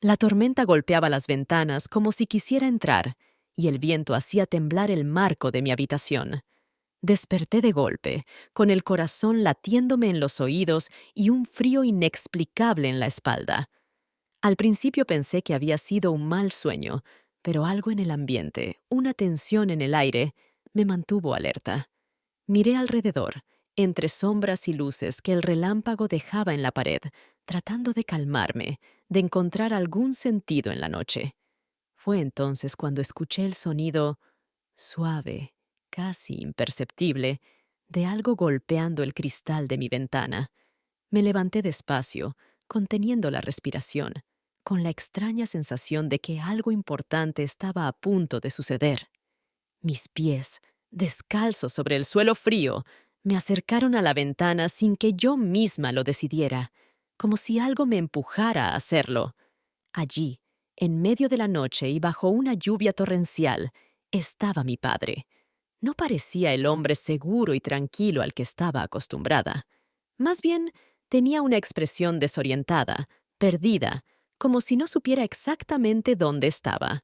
La tormenta golpeaba las ventanas como si quisiera entrar, y el viento hacía temblar el marco de mi habitación. Desperté de golpe, con el corazón latiéndome en los oídos y un frío inexplicable en la espalda. Al principio pensé que había sido un mal sueño, pero algo en el ambiente, una tensión en el aire, me mantuvo alerta. Miré alrededor, entre sombras y luces que el relámpago dejaba en la pared, tratando de calmarme, de encontrar algún sentido en la noche. Fue entonces cuando escuché el sonido suave, casi imperceptible, de algo golpeando el cristal de mi ventana. Me levanté despacio, conteniendo la respiración, con la extraña sensación de que algo importante estaba a punto de suceder. Mis pies, descalzos sobre el suelo frío, me acercaron a la ventana sin que yo misma lo decidiera, como si algo me empujara a hacerlo. Allí, en medio de la noche y bajo una lluvia torrencial, estaba mi padre. No parecía el hombre seguro y tranquilo al que estaba acostumbrada. Más bien, tenía una expresión desorientada, perdida, como si no supiera exactamente dónde estaba.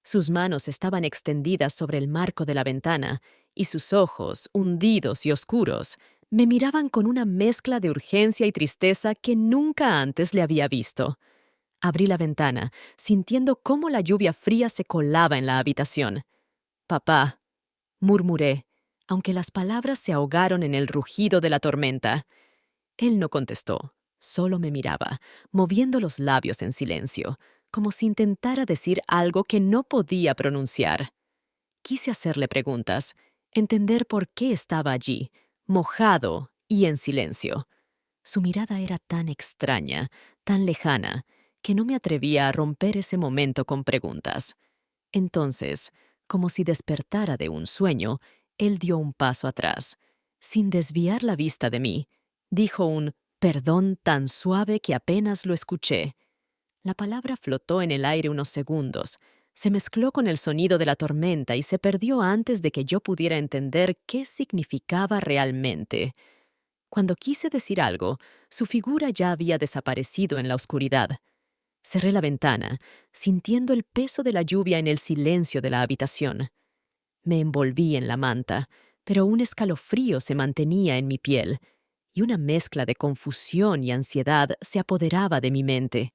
Sus manos estaban extendidas sobre el marco de la ventana, y sus ojos, hundidos y oscuros, me miraban con una mezcla de urgencia y tristeza que nunca antes le había visto. Abrí la ventana, sintiendo cómo la lluvia fría se colaba en la habitación. «Papá», murmuré, aunque las palabras se ahogaron en el rugido de la tormenta. Él no contestó, solo me miraba, moviendo los labios en silencio, como si intentara decir algo que no podía pronunciar. Quise hacerle preguntas, entender por qué estaba allí, mojado y en silencio. Su mirada era tan extraña, tan lejana, que no me atrevía a romper ese momento con preguntas. Entonces, como si despertara de un sueño, él dio un paso atrás. Sin desviar la vista de mí, dijo un perdón tan suave que apenas lo escuché. La palabra flotó en el aire unos segundos, se mezcló con el sonido de la tormenta y se perdió antes de que yo pudiera entender qué significaba realmente. Cuando quise decir algo, su figura ya había desaparecido en la oscuridad. Cerré la ventana, sintiendo el peso de la lluvia en el silencio de la habitación. Me envolví en la manta, pero un escalofrío se mantenía en mi piel, y una mezcla de confusión y ansiedad se apoderaba de mi mente.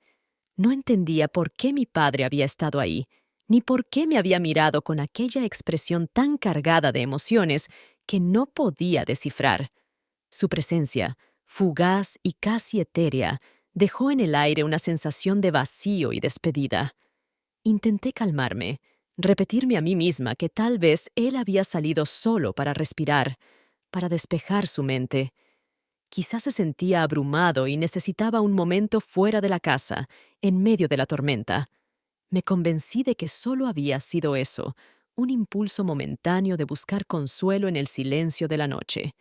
No entendía por qué mi padre había estado ahí, ni por qué me había mirado con aquella expresión tan cargada de emociones que no podía descifrar. Su presencia, fugaz y casi etérea, dejó en el aire una sensación de vacío y despedida. Intenté calmarme, repetirme a mí misma que tal vez él había salido solo para respirar, para despejar su mente. Quizás se sentía abrumado y necesitaba un momento fuera de la casa, en medio de la tormenta. Me convencí de que solo había sido eso, un impulso momentáneo de buscar consuelo en el silencio de la noche.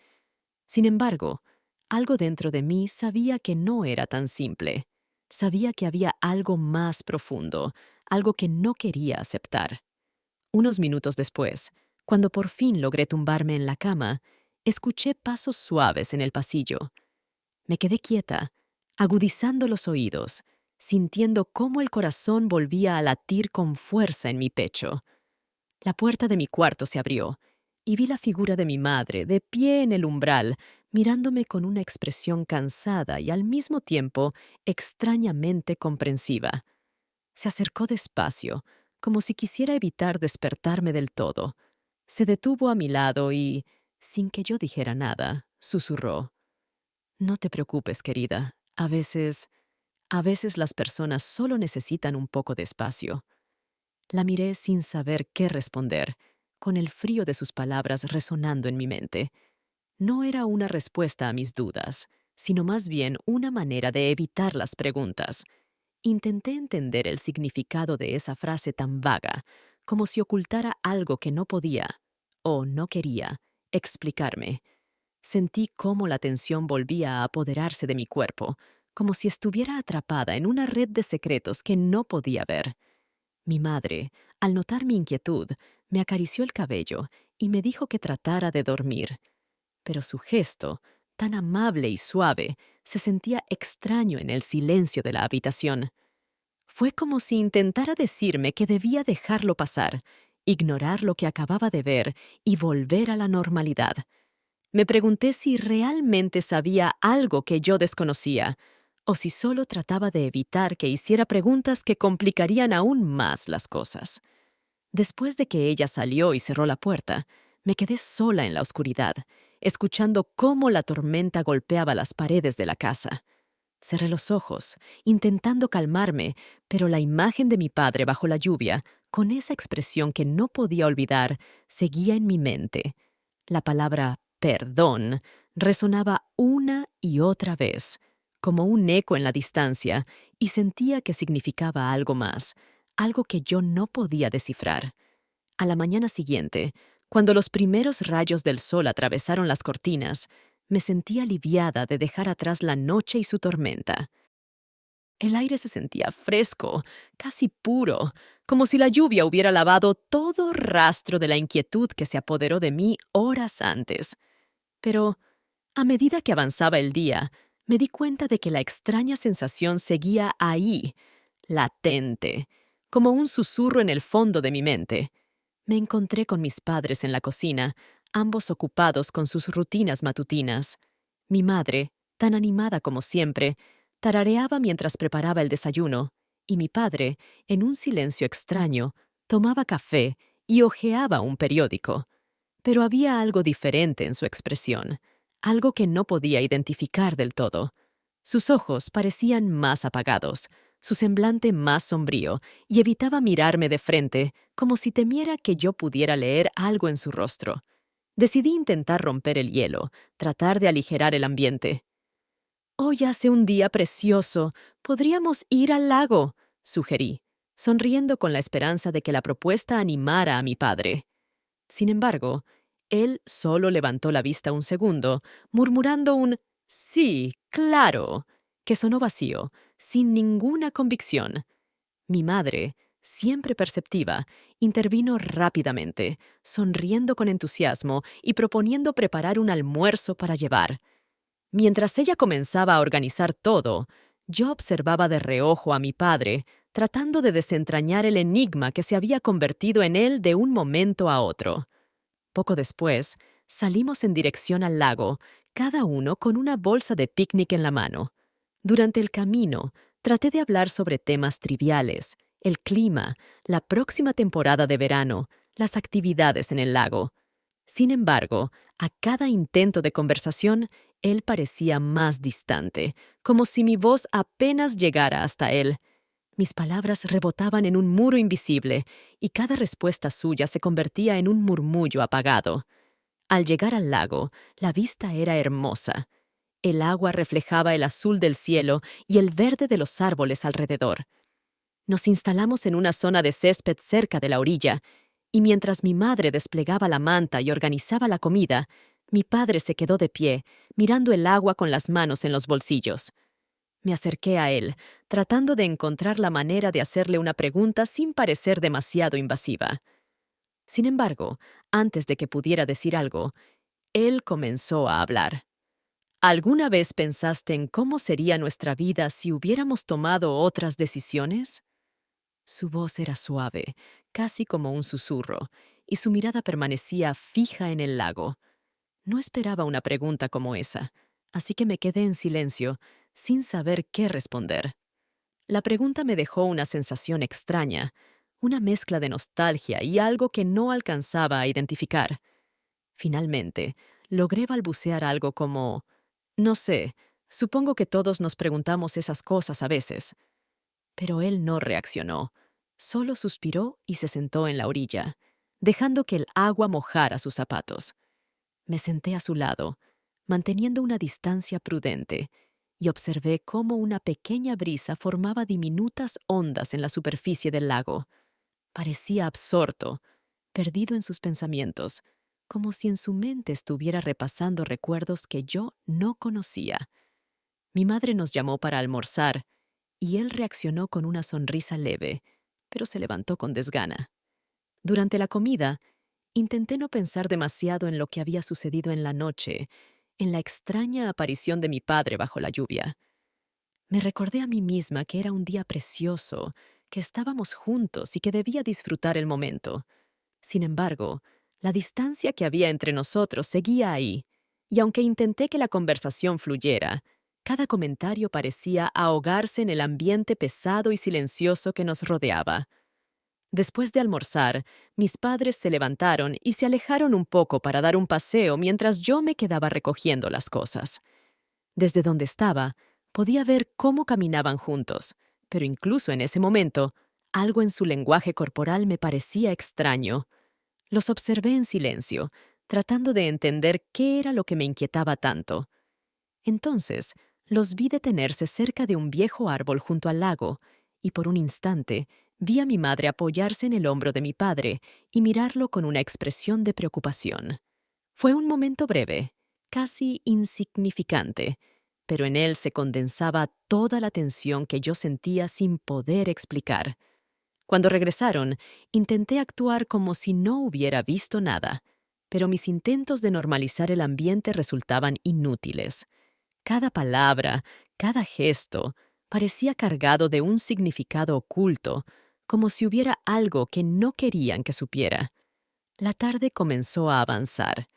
Sin embargo, algo dentro de mí sabía que no era tan simple. Sabía que había algo más profundo, algo que no quería aceptar. Unos minutos después, cuando por fin logré tumbarme en la cama, escuché pasos suaves en el pasillo. Me quedé quieta, agudizando los oídos, sintiendo cómo el corazón volvía a latir con fuerza en mi pecho. La puerta de mi cuarto se abrió, y vi la figura de mi madre, de pie en el umbral, mirándome con una expresión cansada y al mismo tiempo extrañamente comprensiva. Se acercó despacio, como si quisiera evitar despertarme del todo. Se detuvo a mi lado y, sin que yo dijera nada, susurró: «No te preocupes, querida. A veces las personas solo necesitan un poco de espacio». La miré sin saber qué responder, con el frío de sus palabras resonando en mi mente. No era una respuesta a mis dudas, sino más bien una manera de evitar las preguntas. Intenté entender el significado de esa frase tan vaga, como si ocultara algo que no podía, o no quería, explicarme. Sentí cómo la tensión volvía a apoderarse de mi cuerpo, como si estuviera atrapada en una red de secretos que no podía ver. Mi madre, al notar mi inquietud, me acarició el cabello y me dijo que tratara de dormir. Pero su gesto, tan amable y suave, se sentía extraño en el silencio de la habitación. Fue como si intentara decirme que debía dejarlo pasar, ignorar lo que acababa de ver y volver a la normalidad. Me pregunté si realmente sabía algo que yo desconocía, o si solo trataba de evitar que hiciera preguntas que complicarían aún más las cosas. Después de que ella salió y cerró la puerta, me quedé sola en la oscuridad, escuchando cómo la tormenta golpeaba las paredes de la casa. Cerré los ojos, intentando calmarme, pero la imagen de mi padre bajo la lluvia, con esa expresión que no podía olvidar, seguía en mi mente. La palabra perdón resonaba una y otra vez, como un eco en la distancia, y sentía que significaba algo más, algo que yo no podía descifrar. A la mañana siguiente, cuando los primeros rayos del sol atravesaron las cortinas, me sentí aliviada de dejar atrás la noche y su tormenta. El aire se sentía fresco, casi puro, como si la lluvia hubiera lavado todo rastro de la inquietud que se apoderó de mí horas antes. Pero, a medida que avanzaba el día, me di cuenta de que la extraña sensación seguía ahí, latente, como un susurro en el fondo de mi mente. Me encontré con mis padres en la cocina, ambos ocupados con sus rutinas matutinas. Mi madre, tan animada como siempre, tarareaba mientras preparaba el desayuno, y mi padre, en un silencio extraño, tomaba café y hojeaba un periódico. Pero había algo diferente en su expresión, algo que no podía identificar del todo. Sus ojos parecían más apagados, su semblante más sombrío, y evitaba mirarme de frente, como si temiera que yo pudiera leer algo en su rostro. Decidí intentar romper el hielo, tratar de aligerar el ambiente. «Hoy hace un día precioso. Podríamos ir al lago», sugerí, sonriendo con la esperanza de que la propuesta animara a mi padre. Sin embargo, él solo levantó la vista un segundo, murmurando un «sí, claro», que sonó vacío, sin ninguna convicción. Mi madre, siempre perceptiva, intervino rápidamente, sonriendo con entusiasmo y proponiendo preparar un almuerzo para llevar. Mientras ella comenzaba a organizar todo, yo observaba de reojo a mi padre, tratando de desentrañar el enigma que se había convertido en él de un momento a otro. Poco después, salimos en dirección al lago, cada uno con una bolsa de picnic en la mano. Durante el camino, traté de hablar sobre temas triviales, el clima, la próxima temporada de verano, las actividades en el lago. Sin embargo, a cada intento de conversación, él parecía más distante, como si mi voz apenas llegara hasta él. Mis palabras rebotaban en un muro invisible, y cada respuesta suya se convertía en un murmullo apagado. Al llegar al lago, la vista era hermosa. El agua reflejaba el azul del cielo y el verde de los árboles alrededor. Nos instalamos en una zona de césped cerca de la orilla, y mientras mi madre desplegaba la manta y organizaba la comida, mi padre se quedó de pie, mirando el agua con las manos en los bolsillos. Me acerqué a él, tratando de encontrar la manera de hacerle una pregunta sin parecer demasiado invasiva. Sin embargo, antes de que pudiera decir algo, él comenzó a hablar. ¿Alguna vez pensaste en cómo sería nuestra vida si hubiéramos tomado otras decisiones? Su voz era suave, casi como un susurro, y su mirada permanecía fija en el lago. No esperaba una pregunta como esa, así que me quedé en silencio, sin saber qué responder. La pregunta me dejó una sensación extraña, una mezcla de nostalgia y algo que no alcanzaba a identificar. Finalmente, logré balbucear algo como, no sé, supongo que todos nos preguntamos esas cosas a veces. Pero él no reaccionó, solo suspiró y se sentó en la orilla, dejando que el agua mojara sus zapatos. Me senté a su lado, manteniendo una distancia prudente, y observé cómo una pequeña brisa formaba diminutas ondas en la superficie del lago. Parecía absorto, perdido en sus pensamientos, como si en su mente estuviera repasando recuerdos que yo no conocía. Mi madre nos llamó para almorzar, y él reaccionó con una sonrisa leve, pero se levantó con desgana. Durante la comida, intenté no pensar demasiado en lo que había sucedido en la noche, en la extraña aparición de mi padre bajo la lluvia. Me recordé a mí misma que era un día precioso, que estábamos juntos y que debía disfrutar el momento. Sin embargo, la distancia que había entre nosotros seguía ahí, y aunque intenté que la conversación fluyera, cada comentario parecía ahogarse en el ambiente pesado y silencioso que nos rodeaba. Después de almorzar, mis padres se levantaron y se alejaron un poco para dar un paseo mientras yo me quedaba recogiendo las cosas. Desde donde estaba, podía ver cómo caminaban juntos, pero incluso en ese momento, algo en su lenguaje corporal me parecía extraño. Los observé en silencio, tratando de entender qué era lo que me inquietaba tanto. Entonces, los vi detenerse cerca de un viejo árbol junto al lago, y por un instante vi a mi madre apoyarse en el hombro de mi padre y mirarlo con una expresión de preocupación. Fue un momento breve, casi insignificante, pero en él se condensaba toda la tensión que yo sentía sin poder explicar. Cuando regresaron, intenté actuar como si no hubiera visto nada, pero mis intentos de normalizar el ambiente resultaban inútiles. Cada palabra, cada gesto, parecía cargado de un significado oculto, como si hubiera algo que no querían que supiera. La tarde comenzó a avanzar,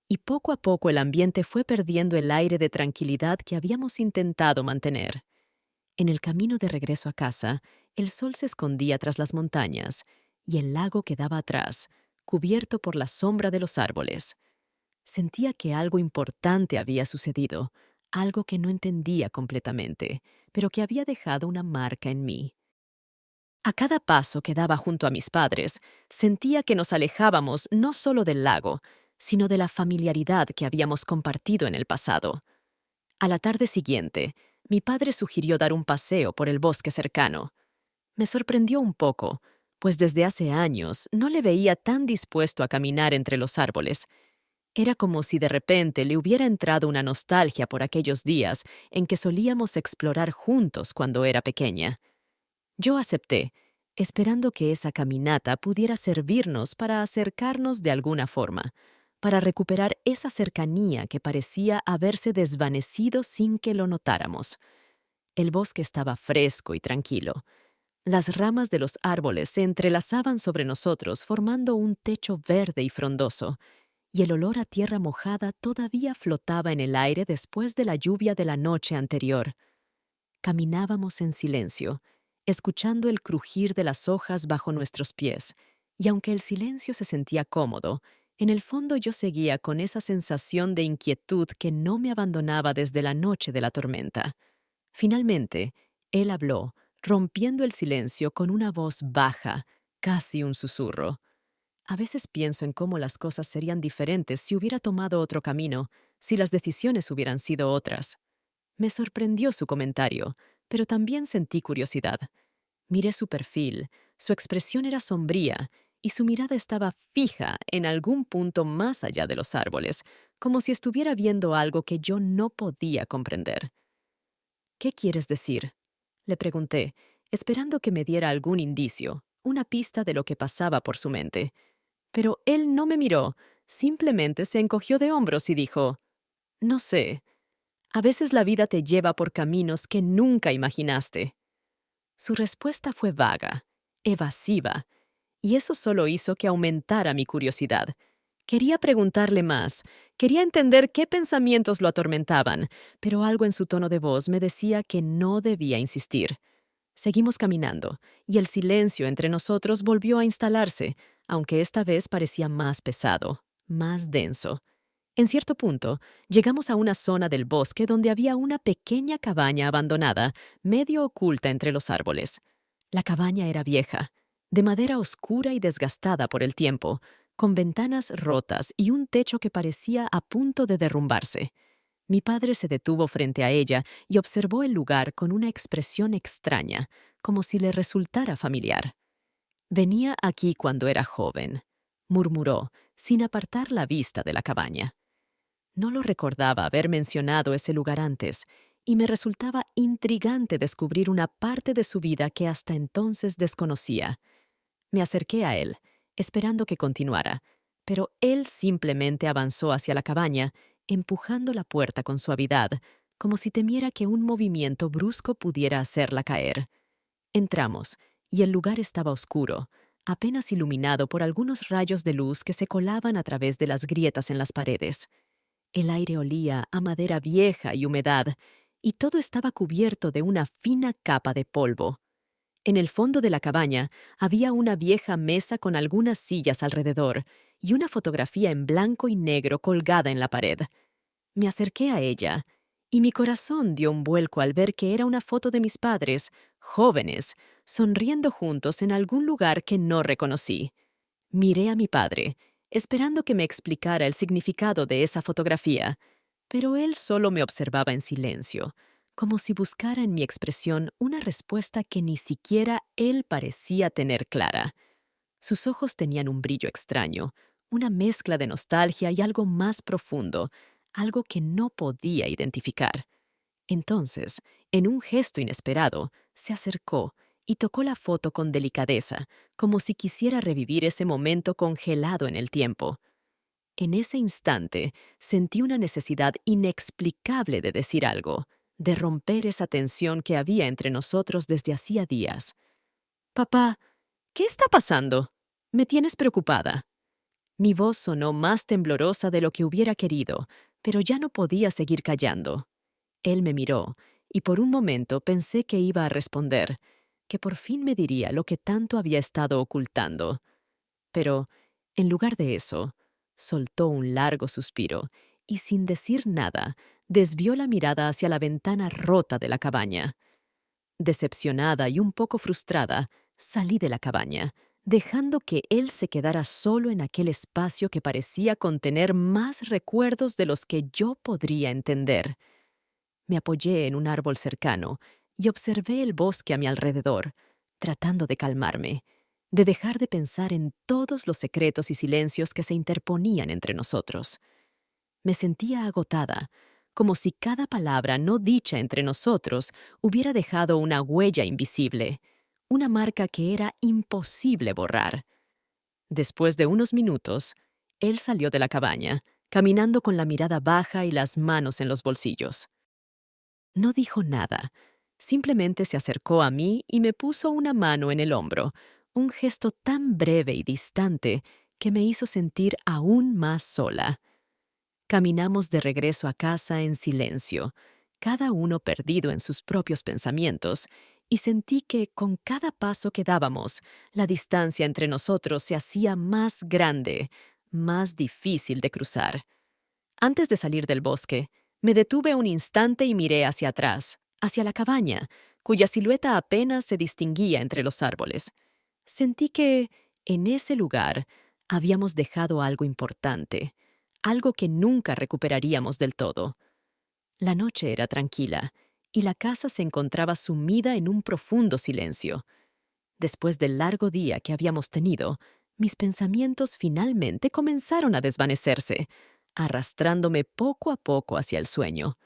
y poco a poco el ambiente fue perdiendo el aire de tranquilidad que habíamos intentado mantener. En el camino de regreso a casa, el sol se escondía tras las montañas, y el lago quedaba atrás, cubierto por la sombra de los árboles. Sentía que algo importante había sucedido, algo que no entendía completamente, pero que había dejado una marca en mí. A cada paso que daba junto a mis padres, sentía que nos alejábamos no solo del lago, sino de la familiaridad que habíamos compartido en el pasado. A la tarde siguiente, mi padre sugirió dar un paseo por el bosque cercano. Me sorprendió un poco, pues desde hace años no le veía tan dispuesto a caminar entre los árboles. Era como si de repente le hubiera entrado una nostalgia por aquellos días en que solíamos explorar juntos cuando era pequeña. Yo acepté, esperando que esa caminata pudiera servirnos para acercarnos de alguna forma, para recuperar esa cercanía que parecía haberse desvanecido sin que lo notáramos. El bosque estaba fresco y tranquilo. Las ramas de los árboles se entrelazaban sobre nosotros formando un techo verde y frondoso, y el olor a tierra mojada todavía flotaba en el aire después de la lluvia de la noche anterior. Caminábamos en silencio, escuchando el crujir de las hojas bajo nuestros pies, y aunque el silencio se sentía cómodo, en el fondo yo seguía con esa sensación de inquietud que no me abandonaba desde la noche de la tormenta. Finalmente, él habló, rompiendo el silencio con una voz baja, casi un susurro. A veces pienso en cómo las cosas serían diferentes si hubiera tomado otro camino, si las decisiones hubieran sido otras. Me sorprendió su comentario, pero también sentí curiosidad. Miré su perfil, su expresión era sombría y su mirada estaba fija en algún punto más allá de los árboles, como si estuviera viendo algo que yo no podía comprender. ¿Qué quieres decir?, le pregunté, esperando que me diera algún indicio, una pista de lo que pasaba por su mente. Pero él no me miró, simplemente se encogió de hombros y dijo, «No sé, a veces la vida te lleva por caminos que nunca imaginaste». Su respuesta fue vaga, evasiva, y eso solo hizo que aumentara mi curiosidad. Quería preguntarle más, quería entender qué pensamientos lo atormentaban, pero algo en su tono de voz me decía que no debía insistir. Seguimos caminando, y el silencio entre nosotros volvió a instalarse, aunque esta vez parecía más pesado, más denso. En cierto punto, llegamos a una zona del bosque donde había una pequeña cabaña abandonada, medio oculta entre los árboles. La cabaña era vieja, de madera oscura y desgastada por el tiempo, con ventanas rotas y un techo que parecía a punto de derrumbarse. Mi padre se detuvo frente a ella y observó el lugar con una expresión extraña, como si le resultara familiar. «Venía aquí cuando era joven», murmuró, sin apartar la vista de la cabaña. No lo recordaba haber mencionado ese lugar antes, y me resultaba intrigante descubrir una parte de su vida que hasta entonces desconocía. Me acerqué a él, esperando que continuara, pero él simplemente avanzó hacia la cabaña, empujando la puerta con suavidad, como si temiera que un movimiento brusco pudiera hacerla caer. Entramos, y el lugar estaba oscuro, apenas iluminado por algunos rayos de luz que se colaban a través de las grietas en las paredes. El aire olía a madera vieja y humedad, y todo estaba cubierto de una fina capa de polvo. En el fondo de la cabaña había una vieja mesa con algunas sillas alrededor y una fotografía en blanco y negro colgada en la pared. Me acerqué a ella, y mi corazón dio un vuelco al ver que era una foto de mis padres, jóvenes, sonriendo juntos en algún lugar que no reconocí. Miré a mi padre, esperando que me explicara el significado de esa fotografía, pero él solo me observaba en silencio, como si buscara en mi expresión una respuesta que ni siquiera él parecía tener clara. Sus ojos tenían un brillo extraño, una mezcla de nostalgia y algo más profundo, algo que no podía identificar. Entonces, en un gesto inesperado, se acercó y tocó la foto con delicadeza, como si quisiera revivir ese momento congelado en el tiempo. En ese instante, sentí una necesidad inexplicable de decir algo, de romper esa tensión que había entre nosotros desde hacía días. «Papá, ¿qué está pasando? Me tienes preocupada». Mi voz sonó más temblorosa de lo que hubiera querido, pero ya no podía seguir callando. Él me miró, y por un momento pensé que iba a responder, que por fin me diría lo que tanto había estado ocultando. Pero, en lugar de eso, soltó un largo suspiro y, sin decir nada, desvió la mirada hacia la ventana rota de la cabaña. Decepcionada y un poco frustrada, salí de la cabaña, dejando que él se quedara solo en aquel espacio que parecía contener más recuerdos de los que yo podría entender. Me apoyé en un árbol cercano y observé el bosque a mi alrededor, tratando de calmarme, de dejar de pensar en todos los secretos y silencios que se interponían entre nosotros. Me sentía agotada, como si cada palabra no dicha entre nosotros hubiera dejado una huella invisible, una marca que era imposible borrar. Después de unos minutos, él salió de la cabaña, caminando con la mirada baja y las manos en los bolsillos. No dijo nada, simplemente se acercó a mí y me puso una mano en el hombro, un gesto tan breve y distante que me hizo sentir aún más sola. Caminamos de regreso a casa en silencio, cada uno perdido en sus propios pensamientos, y sentí que con cada paso que dábamos, la distancia entre nosotros se hacía más grande, más difícil de cruzar. Antes de salir del bosque, me detuve un instante y miré hacia atrás, hacia la cabaña, cuya silueta apenas se distinguía entre los árboles. Sentí que, en ese lugar, habíamos dejado algo importante, algo que nunca recuperaríamos del todo. La noche era tranquila, y la casa se encontraba sumida en un profundo silencio. Después del largo día que habíamos tenido, mis pensamientos finalmente comenzaron a desvanecerse, arrastrándome poco a poco hacia el sueño.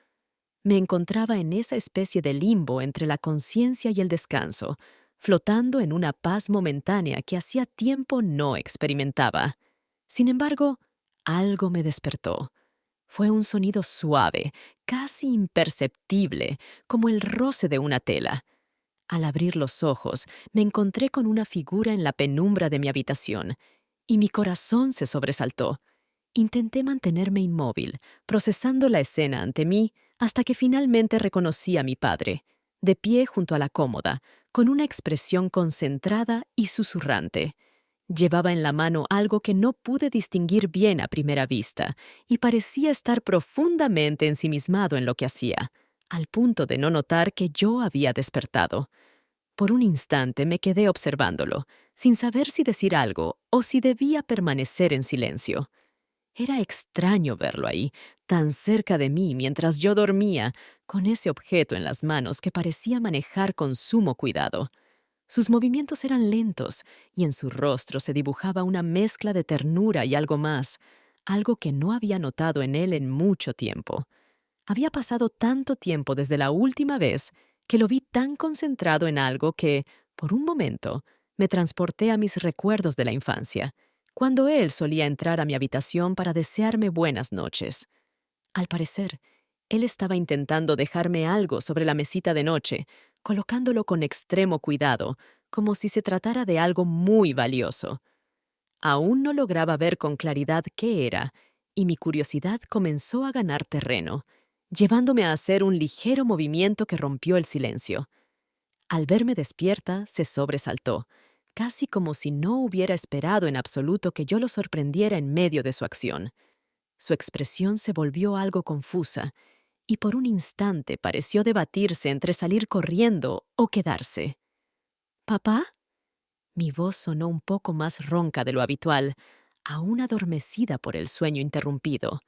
Me encontraba en esa especie de limbo entre la conciencia y el descanso, flotando en una paz momentánea que hacía tiempo no experimentaba. Sin embargo, algo me despertó. Fue un sonido suave, casi imperceptible, como el roce de una tela. Al abrir los ojos, me encontré con una figura en la penumbra de mi habitación, y mi corazón se sobresaltó. Intenté mantenerme inmóvil, procesando la escena ante mí, hasta que finalmente reconocí a mi padre, de pie junto a la cómoda, con una expresión concentrada y susurrante. Llevaba en la mano algo que no pude distinguir bien a primera vista, y parecía estar profundamente ensimismado en lo que hacía, al punto de no notar que yo había despertado. Por un instante me quedé observándolo, sin saber si decir algo o si debía permanecer en silencio. Era extraño verlo ahí, tan cerca de mí mientras yo dormía, con ese objeto en las manos que parecía manejar con sumo cuidado. Sus movimientos eran lentos, y en su rostro se dibujaba una mezcla de ternura y algo más, algo que no había notado en él en mucho tiempo. Había pasado tanto tiempo desde la última vez que lo vi tan concentrado en algo que, por un momento, me transporté a mis recuerdos de la infancia, cuando él solía entrar a mi habitación para desearme buenas noches. Al parecer, Él estaba intentando dejarme algo sobre la mesita de noche, colocándolo con extremo cuidado, como si se tratara de algo muy valioso. Aún no lograba ver con claridad qué era, y mi curiosidad comenzó a ganar terreno, llevándome a hacer un ligero movimiento que rompió el silencio. Al verme despierta, se sobresaltó, casi como si no hubiera esperado en absoluto que yo lo sorprendiera en medio de su acción. Su expresión se volvió algo confusa, y por un instante pareció debatirse entre salir corriendo o quedarse. ¿Papá? Mi voz sonó un poco más ronca de lo habitual, aún adormecida por el sueño interrumpido.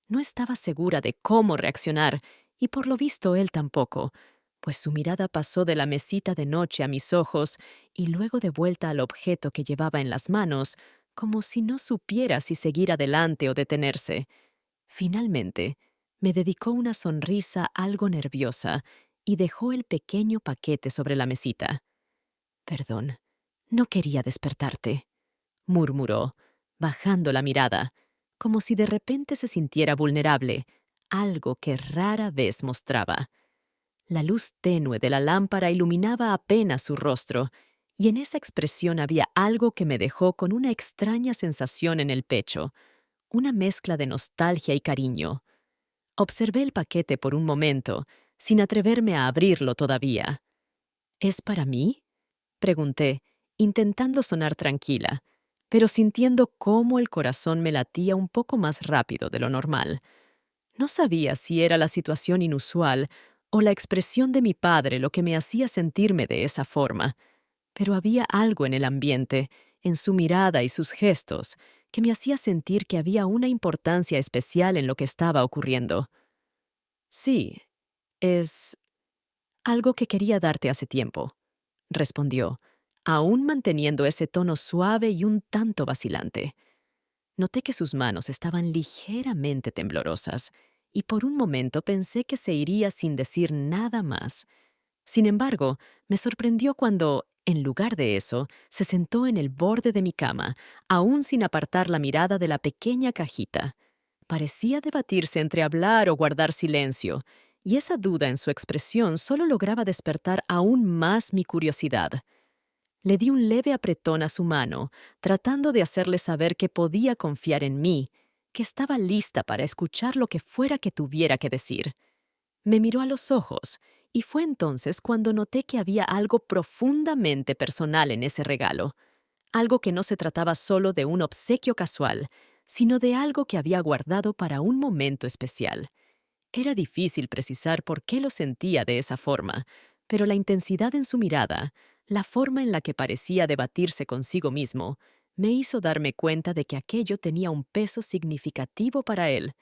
No estaba segura de cómo reaccionar, y por lo visto él tampoco, pues su mirada pasó de la mesita de noche a mis ojos y luego de vuelta al objeto que llevaba en las manos, como si no supiera si seguir adelante o detenerse. Finalmente, me dedicó una sonrisa algo nerviosa y dejó el pequeño paquete sobre la mesita. «Perdón, no quería despertarte», murmuró, bajando la mirada, como si de repente se sintiera vulnerable, algo que rara vez mostraba. La luz tenue de la lámpara iluminaba apenas su rostro, y en esa expresión había algo que me dejó con una extraña sensación en el pecho, una mezcla de nostalgia y cariño. Observé el paquete por un momento, sin atreverme a abrirlo todavía. «¿Es para mí?», pregunté, intentando sonar tranquila, pero sintiendo cómo el corazón me latía un poco más rápido de lo normal. No sabía si era la situación inusual o la expresión de mi padre lo que me hacía sentirme de esa forma, pero había algo en el ambiente, en su mirada y sus gestos, que me hacía sentir que había una importancia especial en lo que estaba ocurriendo. «Sí, es algo que quería darte hace tiempo», respondió, aún manteniendo ese tono suave y un tanto vacilante. Noté que sus manos estaban ligeramente temblorosas, y por un momento pensé que se iría sin decir nada más. Sin embargo, me sorprendió cuando, en lugar de eso, se sentó en el borde de mi cama, aún sin apartar la mirada de la pequeña cajita. Parecía debatirse entre hablar o guardar silencio, y esa duda en su expresión solo lograba despertar aún más mi curiosidad. Le di un leve apretón a su mano, tratando de hacerle saber que podía confiar en mí, que estaba lista para escuchar lo que fuera que tuviera que decir. Me miró a los ojos, y fue entonces cuando noté que había algo profundamente personal en ese regalo, algo que no se trataba solo de un obsequio casual, sino de algo que había guardado para un momento especial. Era difícil precisar por qué lo sentía de esa forma, pero la intensidad en su mirada, la forma en la que parecía debatirse consigo mismo, me hizo darme cuenta de que aquello tenía un peso significativo para él.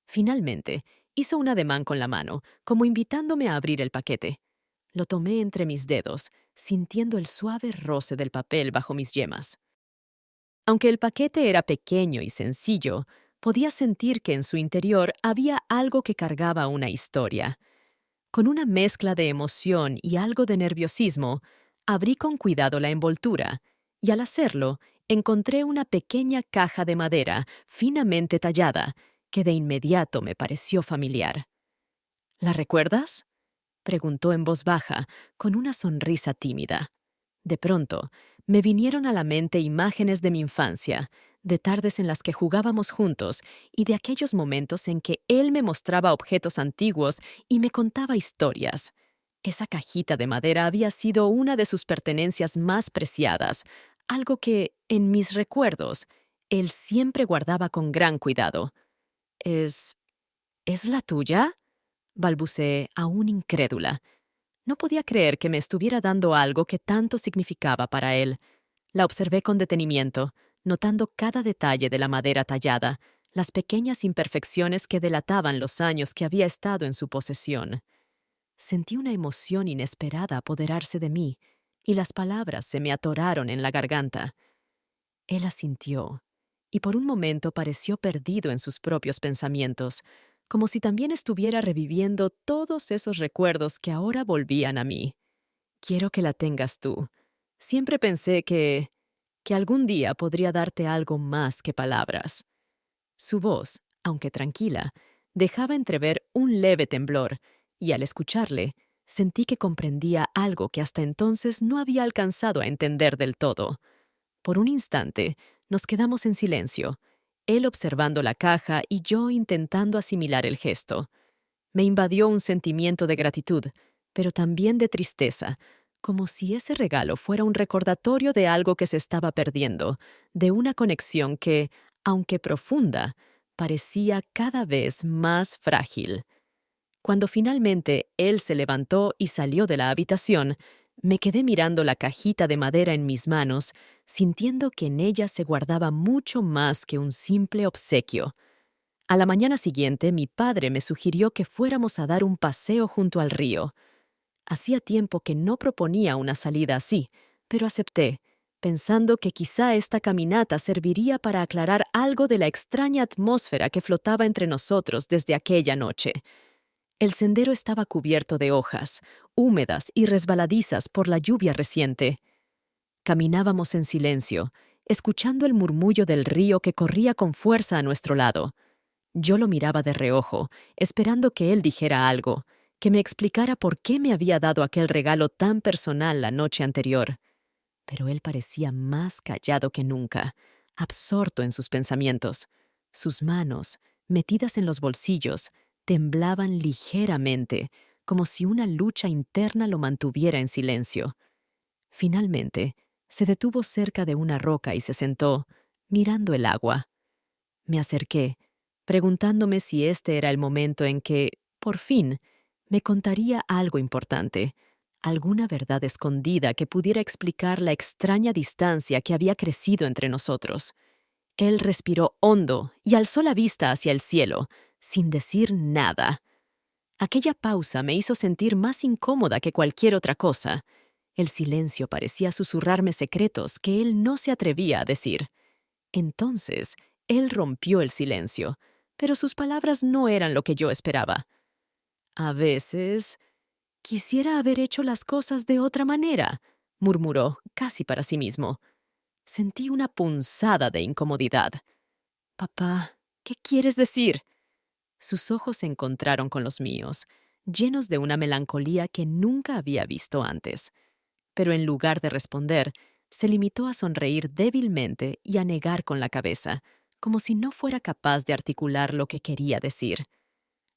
Finalmente, hizo un ademán con la mano, como invitándome a abrir el paquete. Lo tomé entre mis dedos, sintiendo el suave roce del papel bajo mis yemas. Aunque el paquete era pequeño y sencillo, podía sentir que en su interior había algo que cargaba una historia. Con una mezcla de emoción y algo de nerviosismo, abrí con cuidado la envoltura, y al hacerlo, encontré una pequeña caja de madera finamente tallada, que de inmediato me pareció familiar. «¿La recuerdas?», preguntó en voz baja, con una sonrisa tímida. De pronto, me vinieron a la mente imágenes de mi infancia, de tardes en las que jugábamos juntos y de aquellos momentos en que él me mostraba objetos antiguos y me contaba historias. Esa cajita de madera había sido una de sus pertenencias más preciadas, algo que, en mis recuerdos, él siempre guardaba con gran cuidado. «¿Es... ¿Es la tuya?», balbuceé, aún incrédula. No podía creer que me estuviera dando algo que tanto significaba para él. La observé con detenimiento, notando cada detalle de la madera tallada, las pequeñas imperfecciones que delataban los años que había estado en su posesión. Sentí una emoción inesperada apoderarse de mí, y las palabras se me atoraron en la garganta. Él asintió, y por un momento pareció perdido en sus propios pensamientos, como si también estuviera reviviendo todos esos recuerdos que ahora volvían a mí. «Quiero que la tengas tú. Siempre pensé que algún día podría darte algo más que palabras». Su voz, aunque tranquila, dejaba entrever un leve temblor, y al escucharle, sentí que comprendía algo que hasta entonces no había alcanzado a entender del todo. Por un instante, nos quedamos en silencio, él observando la caja y yo intentando asimilar el gesto. Me invadió un sentimiento de gratitud, pero también de tristeza, como si ese regalo fuera un recordatorio de algo que se estaba perdiendo, de una conexión que, aunque profunda, parecía cada vez más frágil. Cuando finalmente él se levantó y salió de la habitación, me quedé mirando la cajita de madera en mis manos, sintiendo que en ella se guardaba mucho más que un simple obsequio. A la mañana siguiente, mi padre me sugirió que fuéramos a dar un paseo junto al río. Hacía tiempo que no proponía una salida así, pero acepté, pensando que quizá esta caminata serviría para aclarar algo de la extraña atmósfera que flotaba entre nosotros desde aquella noche. El sendero estaba cubierto de hojas, húmedas y resbaladizas por la lluvia reciente. Caminábamos en silencio, escuchando el murmullo del río que corría con fuerza a nuestro lado. Yo lo miraba de reojo, esperando que él dijera algo, que me explicara por qué me había dado aquel regalo tan personal la noche anterior. Pero él parecía más callado que nunca, absorto en sus pensamientos. Sus manos, metidas en los bolsillos, temblaban ligeramente, como si una lucha interna lo mantuviera en silencio. Finalmente, se detuvo cerca de una roca y se sentó, mirando el agua. Me acerqué, preguntándome si este era el momento en que, por fin, me contaría algo importante, alguna verdad escondida que pudiera explicar la extraña distancia que había crecido entre nosotros. Él respiró hondo y alzó la vista hacia el cielo, sin decir nada. Aquella pausa me hizo sentir más incómoda que cualquier otra cosa. El silencio parecía susurrarme secretos que él no se atrevía a decir. Entonces, él rompió el silencio, pero sus palabras no eran lo que yo esperaba. A veces, quisiera haber hecho las cosas de otra manera, murmuró, casi para sí mismo. Sentí una punzada de incomodidad. Papá, ¿qué quieres decir? Sus ojos se encontraron con los míos, llenos de una melancolía que nunca había visto antes. Pero en lugar de responder, se limitó a sonreír débilmente y a negar con la cabeza, como si no fuera capaz de articular lo que quería decir.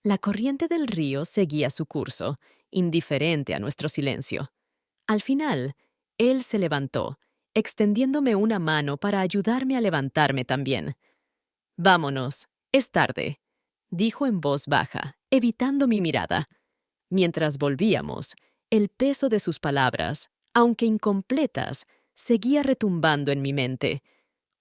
La corriente del río seguía su curso, indiferente a nuestro silencio. Al final, él se levantó, extendiéndome una mano para ayudarme a levantarme también. «Vámonos, es tarde», dijo en voz baja, evitando mi mirada. Mientras volvíamos, el peso de sus palabras, aunque incompletas, seguía retumbando en mi mente.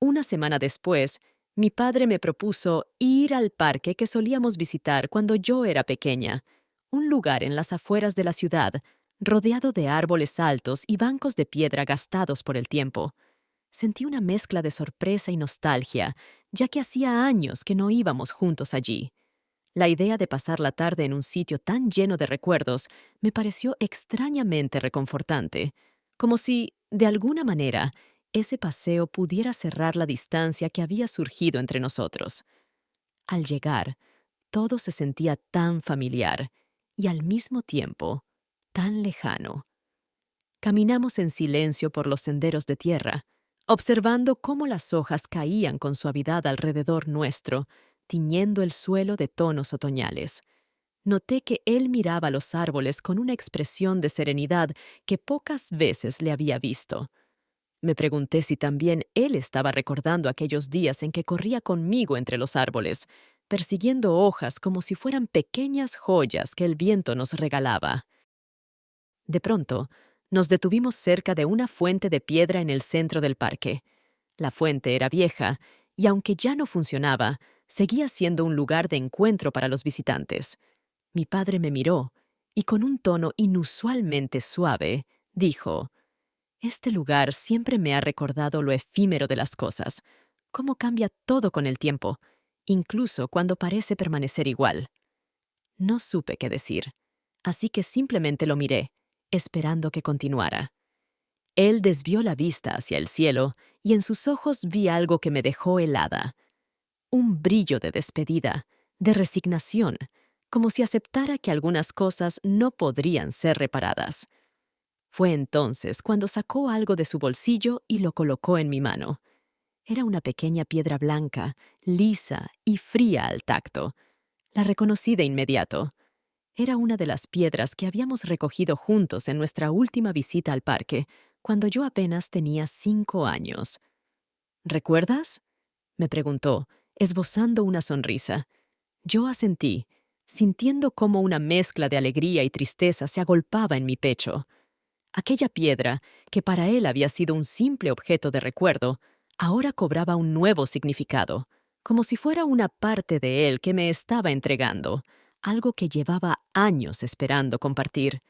Una semana después, mi padre me propuso ir al parque que solíamos visitar cuando yo era pequeña, un lugar en las afueras de la ciudad, rodeado de árboles altos y bancos de piedra gastados por el tiempo. Sentí una mezcla de sorpresa y nostalgia, ya que hacía años que no íbamos juntos allí. La idea de pasar la tarde en un sitio tan lleno de recuerdos me pareció extrañamente reconfortante, como si, de alguna manera, ese paseo pudiera cerrar la distancia que había surgido entre nosotros. Al llegar, todo se sentía tan familiar y al mismo tiempo tan lejano. Caminamos en silencio por los senderos de tierra, observando cómo las hojas caían con suavidad alrededor nuestro, tiñendo el suelo de tonos otoñales. Noté que él miraba los árboles con una expresión de serenidad que pocas veces le había visto. Me pregunté si también él estaba recordando aquellos días en que corría conmigo entre los árboles, persiguiendo hojas como si fueran pequeñas joyas que el viento nos regalaba. De pronto, nos detuvimos cerca de una fuente de piedra en el centro del parque. La fuente era vieja y, aunque ya no funcionaba, seguía siendo un lugar de encuentro para los visitantes. Mi padre me miró y, con un tono inusualmente suave, dijo: «Este lugar siempre me ha recordado lo efímero de las cosas, cómo cambia todo con el tiempo, incluso cuando parece permanecer igual». No supe qué decir, así que simplemente lo miré, esperando que continuara. Él desvió la vista hacia el cielo y en sus ojos vi algo que me dejó helada. Un brillo de despedida, de resignación, como si aceptara que algunas cosas no podrían ser reparadas. Fue entonces cuando sacó algo de su bolsillo y lo colocó en mi mano. Era una pequeña piedra blanca, lisa y fría al tacto. La reconocí de inmediato. Era una de las piedras que habíamos recogido juntos en nuestra última visita al parque, cuando yo apenas tenía 5 años. ¿Recuerdas? Me preguntó, esbozando una sonrisa. Yo asentí, sintiendo cómo una mezcla de alegría y tristeza se agolpaba en mi pecho. Aquella piedra, que para él había sido un simple objeto de recuerdo, ahora cobraba un nuevo significado, como si fuera una parte de él que me estaba entregando, algo que llevaba años esperando compartir.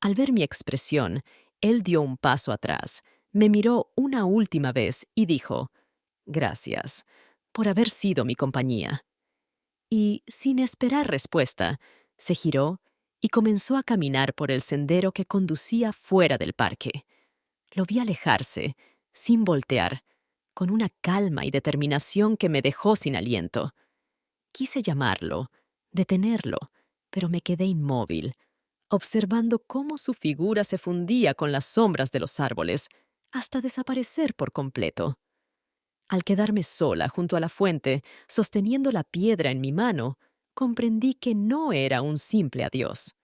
Al ver mi expresión, él dio un paso atrás, me miró una última vez y dijo, «Gracias por haber sido mi compañía». Y, sin esperar respuesta, se giró y comenzó a caminar por el sendero que conducía fuera del parque. Lo vi alejarse, sin voltear, con una calma y determinación que me dejó sin aliento. Quise llamarlo, detenerlo, pero me quedé inmóvil, observando cómo su figura se fundía con las sombras de los árboles, hasta desaparecer por completo. Al quedarme sola junto a la fuente, sosteniendo la piedra en mi mano, comprendí que no era un simple adiós.